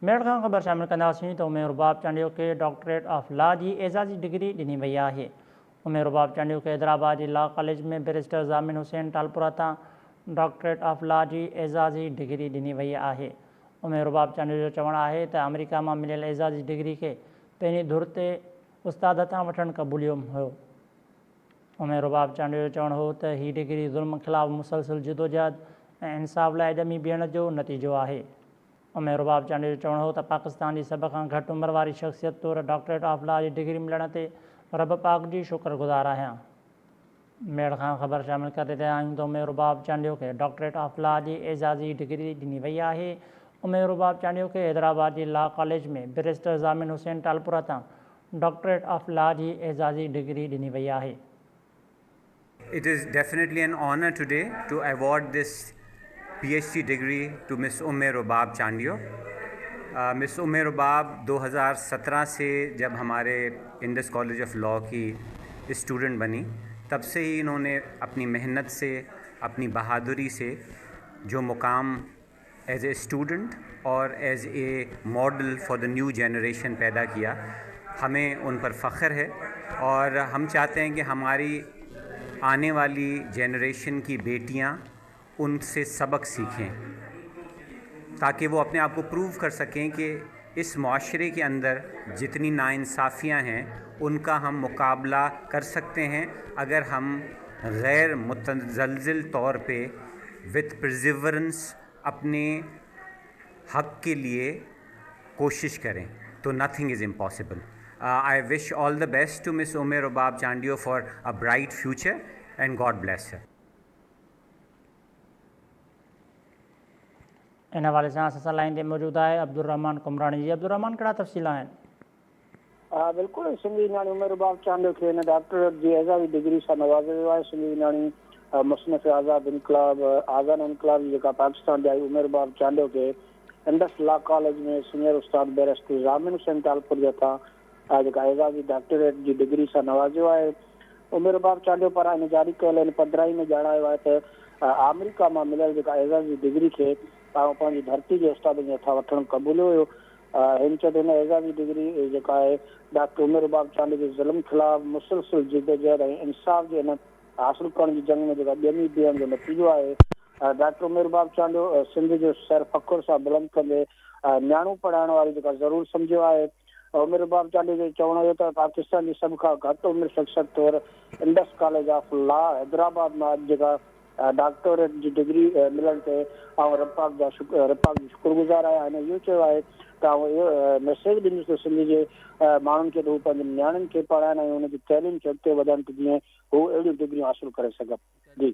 मेड़ खां ख़बर शामिल कंदासीं त उमेर रुबाब चांडियो खे डॉक्टरेट ऑफ लॉ जी एज़ाज़ी डिग्री ॾिनी वई आहे। उमेर रुबाब चांडियो खे हैदराबाद जी लॉ कॉलेज में बैरिस्टर ज़ामिन हुसैन टालपुरा तां डॉक्टरेट ऑफ लॉ जी एज़ाज़ी डिग्री ॾिनी वई आहे। उमेर रुबाब चांडियो जो चवणु आहे त अमेरिका मां मिलियल एज़ाज़ी डिग्री खे पंहिंजी धुर ते उस्ताद तां वठणु क़बूलियो हुयो। उमेर रुबाब चांडियो जो चवणु हो त हीअ डिग्री ज़ुल्म ख़िलाफ़ मुसलसिल जिदोजहद ऐं इंसाफ़ लाइ ॼमी बीहण जो नतीजो आहे। उमेर रुबाब चांडियो जो चवणु हो त पाकिस्तान जी सभ खां घटि उमिरि वारी शख़्सियत तौरु डॉक्टरेट ऑफ लॉ जी डिग्री मिलण ते रब पाक जी शुक्रगुज़ार आहियां। मेड़ खां ख़बर शामिल करे रहिया आहियूं त उमेर रुबाब चांडियो खे डॉक्टरेट ऑफ लॉ जी एज़ाज़ी डिग्री ॾिनी वई आहे। उमेर रुबाब चांडियो खे हैदराबाद जी लॉ कॉलेज में बैरिस्टर ज़ामिन हुसैन टालपुरा तां डॉक्टरेट ऑफ लॉ जी एज़ाज़ी डिग्री ॾिनी वई आहे। It is definitely an honor today to award this PhD degree to Miss Umair Rubab Chandiyo. Miss Umair Rubab 2017 से जब हमारे इंडस कॉलेज ऑफ लॉ की स्टूडेंट बनी, तब से ही इन्होंने अपनी मेहनत से, अपनी बहादुरी से जो मुकाम एज ए स्टूडेंट और as a model for the new generation पैदा किया, हमें उन पर फ़ख्र है। और हम चाहते हैं कि हमारी आने वाली जनरेशन की बेटियां उनसे सबक सीखें, ताकि वो अपने आप को प्रूव कर सकें कि इस माशरे के अंदर जितनी नाइंसाफ़ियाँ हैं उनका हम मुकाबला कर सकते हैं अगर हम गैर मुतज़लज़िल तौर पे विद परसिवरेंस अपने हक़ के लिए कोशिश करें, तो nothing is impossible. I wish all the best to Miss Umair Rubab Chandiyo for a bright future and God bless her. इन हवाले सां असां लाइन ते मौजूदु आहे अब्दुल रहमान कुमरानी जी। अब्दुल रहमान, कहिड़ा तफ़सील आहिनि? बिल्कुलु, सिंधी न्याणी उमेर रुबाब चांडियो खे हिन डॉक्टरेट जी एज़ाज़ी डिग्री सां नवाज़ियो वियो आहे। सिंधी न्याणी मुसनफ़ आज़ाद इनकलाब जी जेका पाकिस्तान जी आई, उमेर रुबाब चांडियो खे इंडस लॉ कॉलेज में सीनियर उस्ताद बैरिस्टर ज़ामिन हुसैन टालपुर जे था जेका एज़ाज़ी डॉक्टरेट जी डिग्री सां नवाज़ियो आहे। उमेर रुबाब चांडियो पारां इन जारी कयल इन पधराई में ॼाणायो आहे त अमेरिका मां मिलियल जेका एज़ाज़ी डिग्री खे पंहिंजी धरती जे उस्ताद जे हथां वठणु क़बूलियो हुयो। हिन चयो त हिन एज़ाज़ी डिग्री जेका आहे डॉक्टर उमेर रुबाब चांडियो जे ज़ुल्म ख़िलाफ़ मुसलसिल जिदोजहद ऐं इंसाफ़ जे हिन हासिल करण जी जंग में जेका ॼमी बीहण जो नतीजो आहे। डॉक्टर उमेर रुबाब चांडियो सिंध जो सर फ़ख़ुर सां बुलंद कंदे न्याणू पढ़ाइण वारी जेका ज़रूरु सम्झियो आहे। उमेर रुबाब चांडियो जो चवणो हुयो त पाकिस्तान जी सभ खां घटि उमिरि शख़्सियत तौरु Indus college of law Hyderabad मां जेका डॉक्टरेट जी डिग्री मिलण ते रब जी शुक्रगुज़ार आहियां। हिन इहो चयो आहे त इहो मैसेज ॾिनुसि सिंध जे माण्हुनि खे त हू पंहिंजे नियाणियुनि खे पढ़ाइनि ऐं हुनजी तइलीम खे अॻिते वधाइनि, जीअं हू अहिड़ियूं डिग्रियूं हासिलु करे सघनि। जी।